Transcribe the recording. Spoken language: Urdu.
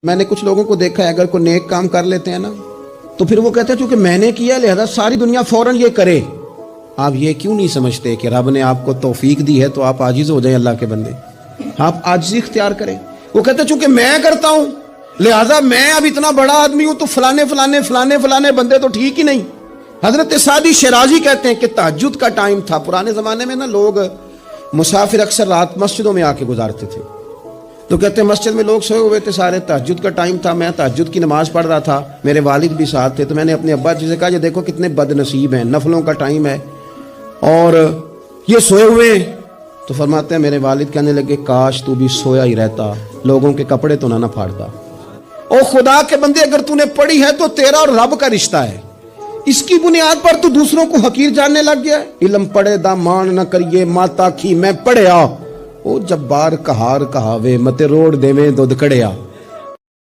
میں نے کچھ لوگوں کو دیکھا ہے اگر کوئی نیک کام کر لیتے ہیں نا تو پھر وہ کہتے ہیں چونکہ میں نے کیا لہذا ساری دنیا فوراً یہ کرے. آپ یہ کیوں نہیں سمجھتے کہ رب نے آپ کو توفیق دی ہے تو آپ عاجز ہو جائیں اللہ کے بندے, آپ عاجزی اختیار کریں. وہ کہتے ہیں چونکہ میں کرتا ہوں لہذا میں اب اتنا بڑا آدمی ہوں تو فلانے بندے تو ٹھیک ہی نہیں. حضرت سعدی شیرازی کہتے ہیں کہ تہجد کا ٹائم تھا پرانے زمانے میں نا, لوگ مسافر اکثر رات مسجدوں میں آ کے گزارتے تھے تو کہتے ہیں مسجد میں لوگ سوئے ہوئے تھے سارے, تہجد کا ٹائم تھا, میں تہجد کی نماز پڑھ رہا تھا, میرے والد بھی ساتھ تھے, تو میں نے اپنے ابا جی سے کہا یہ دیکھو کتنے بد نصیب ہیں, نفلوں کا ٹائم ہے اور یہ سوئے ہوئے ہیں. تو فرماتے ہیں میرے والد کہنے لگے کاش تو بھی سویا ہی رہتا, لوگوں کے کپڑے تو نہ پھاڑتا. او خدا کے بندے اگر تو نے پڑھی ہے تو تیرا اور رب کا رشتہ ہے, اس کی بنیاد پر تو دوسروں کو حقیر جاننے لگ گیا. علم پڑھے دا مان نہ کریے ماتا کی میں پڑھیا, او جبار کہار کہاوے متے روڑ دے میں دودھ کڑیا.